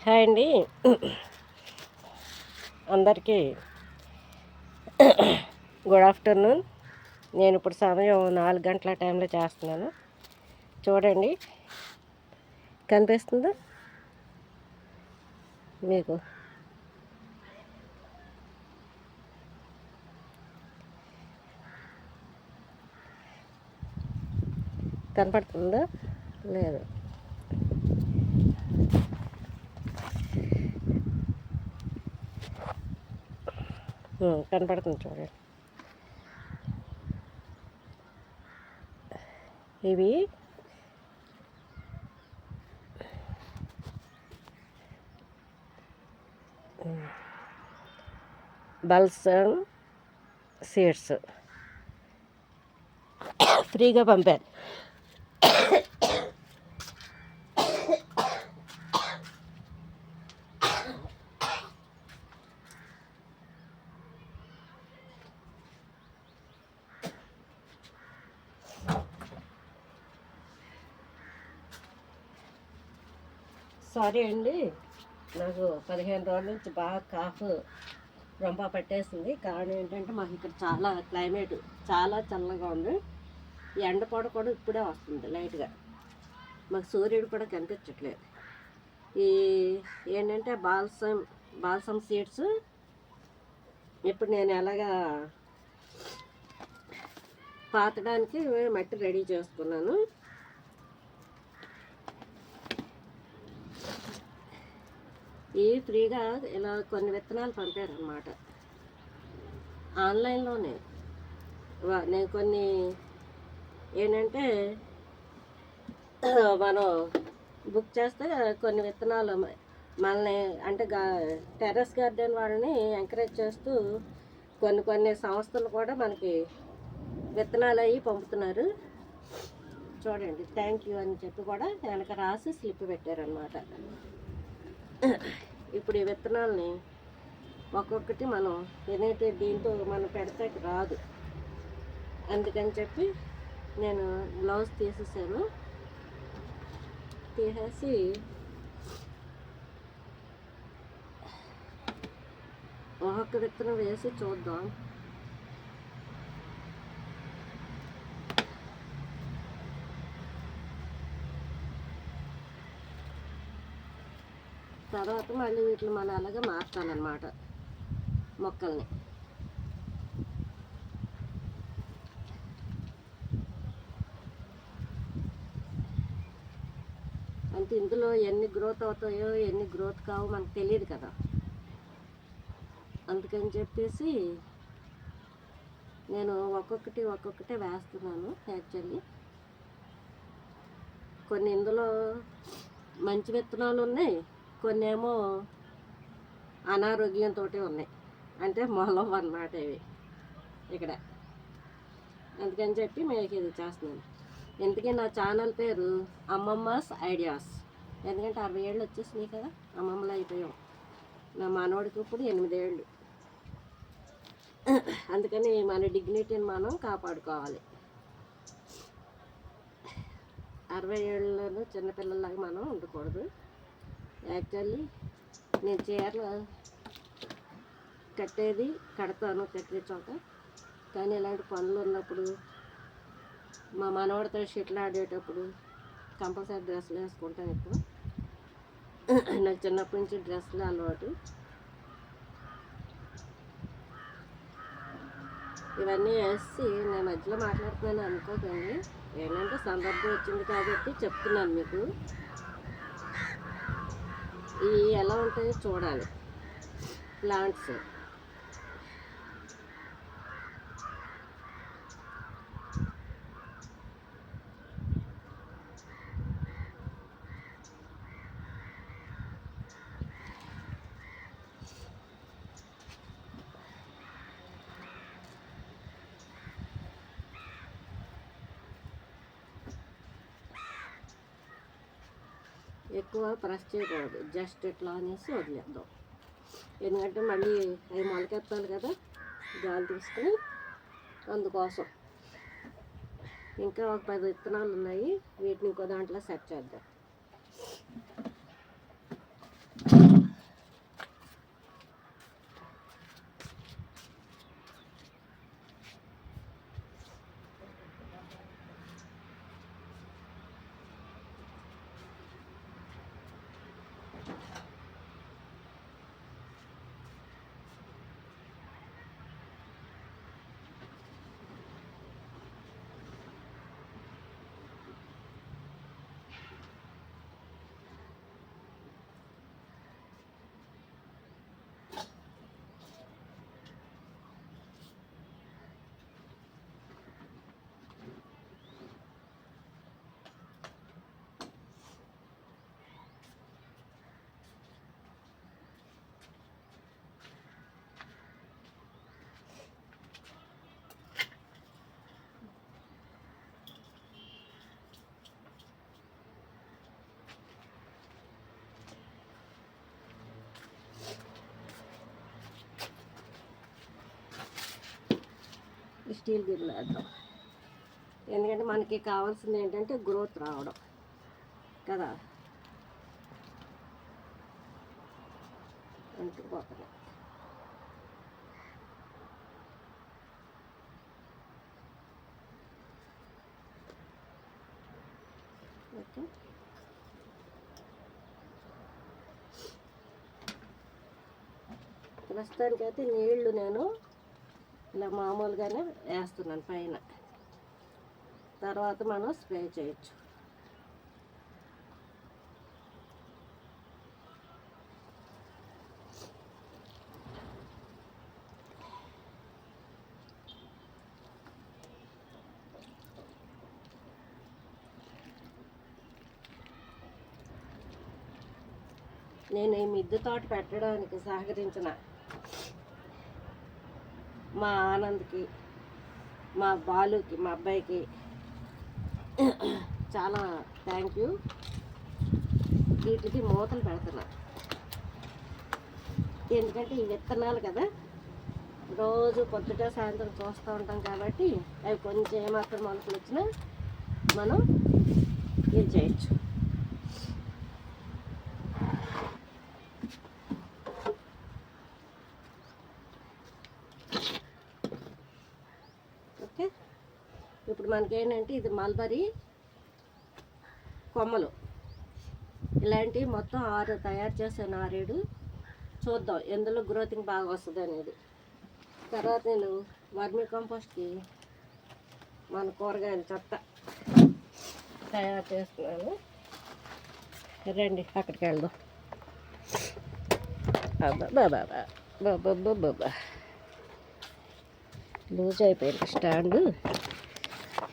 Hi అండి, అందరికీ good afternoon. నేను ఇప్పుడు సమయం 4 గంటల టైంలో చేస్తున్నాను. చూడండి, కనిపిస్తుందా మీకు? కనపడుతుందా? లేదు, కనపడుతుంది. చూడండి, ఇవి బల్సమ్ సీడ్స్ ఫ్రీగా పంపారు. సారీ అండి, నాకు 15 రోజుల నుంచి బాగా కాఫ్ రొంప పట్టేసింది. కారణం ఏంటంటే మాకు ఇక్కడ చాలా క్లైమేట్ చాలా చల్లగా ఉంది. ఎండ పొడ కూడా ఇప్పుడే వస్తుంది లైట్గా. మాకు సూర్యుడు కూడా కనిపించట్లేదు. ఈ ఏంటంటే బాల్సమ్ సీడ్స్ ఇప్పుడు నేను ఎలాగా పాతడానికి మట్టి రెడీ చేసుకున్నాను. ఈ ఫ్రీగా ఇలా కొన్ని విత్తనాలు పంపారనమాట ఆన్లైన్లోనే. నేను కొన్ని ఏంటంటే మనం బుక్ చేస్తే కొన్ని విత్తనాలు మనల్ని అంటే టెర్రస్ గార్డెన్ వాళ్ళని ఎంకరేజ్ చేస్తూ కొన్ని సంస్థలు కూడా మనకి విత్తనాలు అవి పంపుతున్నారు. చూడండి, థ్యాంక్ యూ అని చెప్పి కూడా వెనక రాసి స్లిప్ పెట్టారనమాట. ఇప్పుడు ఈ విత్తనాలని ఒక్కొక్కటి మనం ఏదైతే దీంతో మనం పెడితే రాదు, అందుకని చెప్పి నేను బ్లౌజ్ తీసేసాను. తీసేసి ఒక్కొక్క విత్తనం వేసి చూద్దాం. తర్వాత మళ్ళీ వీటిని మనం అలాగే మార్చాలన్నమాట మొక్కల్ని. అంటే ఇందులో ఎన్ని గ్రోత్ అవుతాయో ఎన్ని గ్రోత్ కావో మనకు తెలియదు కదా. అందుకని చెప్పేసి నేను ఒక్కొక్కటే వేస్తున్నాను. యాక్చువల్లీ కొన్ని ఇందులో మంచి విత్తనాలు ఉన్నాయి, కొన్ని ఏమో అనారోగ్యంతో ఉన్నాయి, అంటే మొలం అన్నమాట ఇవి ఇక్కడ. అందుకని చెప్పి మీకు ఇది చేస్తున్నాను. ఎందుకే నా ఛానల్ పేరు అమ్మమ్మస్ ఐడియాస్. ఎందుకంటే 60 ఏళ్ళు వచ్చేసినాయి కదా, అమ్మమ్మలు అయిపోయాం. నా మనవడికి ఇప్పుడు 8 ఏళ్ళు. అందుకని మన డిగ్నిటీని మనం కాపాడుకోవాలి. 60 ఏళ్ళలో చిన్నపిల్లలాగా మనం ఉండకూడదు. యాక్చువల్లీ నేను చీరలు కడతాను కట్టే చోట, కానీ ఇలాంటి పనులు ఉన్నప్పుడు మా మనవాడితో షటిల్ ఆడేటప్పుడు కంపల్సరీ డ్రెస్సులు వేసుకుంటాను. ఇప్పుడు నాకు చిన్నప్పటి నుంచి డ్రెస్సులు అలవాటు. ఇవన్నీ వేసి నేను మధ్యలో మాట్లాడుతున్నాను అనుకోకండి, ఏంటంటే సందర్భం వచ్చింది కాబట్టి చెప్తున్నాను మీకు. ఇవి ఎలా ఉంటాయో చూడాలి ప్లాంట్స్. ఎక్కువ ప్రెస్ చేయకూడదు, జస్ట్ ఇట్లా అనేసి వదిలేద్దాం. ఎందుకంటే మళ్ళీ అవి మొలకెత్తాలి కదా గాలి తీసుకుని, అందుకోసం. ఇంకా ఒక 10 విత్తనాలు ఉన్నాయి, వీటిని ఇంకో దాంట్లో సెట్ చేద్దాం. ఈ స్టీల్ గిన్నెలో వేద్దాం. ఎందుకంటే మనకి కావాల్సింది ఏంటంటే గ్రోత్ రావడం కదా. అంటుకుపోతున్నాయి. ఓకే, ప్రస్తుతానికైతే నీళ్లు నేను ఇలా మామూలుగానే వేస్తున్నాను పైన, తర్వాత మనం స్ప్రే చేయొచ్చు. నేను ఈ మిద్దె తోట పెట్టడానికి సహకరించిన మా ఆనంద్కి, మా బాలుకి, మా అబ్బాయికి చాలా థ్యాంక్ యూ. వీటికి మూతలు పెడుతున్నా, ఎందుకంటే ఈ విత్తనాలు కదా, రోజు పొద్దుట సాయంత్రం చూస్తూ ఉంటాం కాబట్టి అవి కొంచెం ఏమాత్రం మొలకలు వచ్చినా మనం ఇది చేయొచ్చు. ఓకే, ఇప్పుడు మనకేంటంటే ఇది మల్బరీ కొమ్మలు, ఇలాంటివి మొత్తం 6 తయారు చేశాను, 6-7. చూద్దాం ఎందులో గ్రోతింగ్ బాగా వస్తుంది అనేది. తర్వాత నేను వర్మీ కంపోస్ట్కి మన కూరగాయల చెత్త తయారు చేస్తున్నాను. రండి అక్కడికి వెళ్దాం. బాబా లూజ్ అయిపోయింది స్టాండు.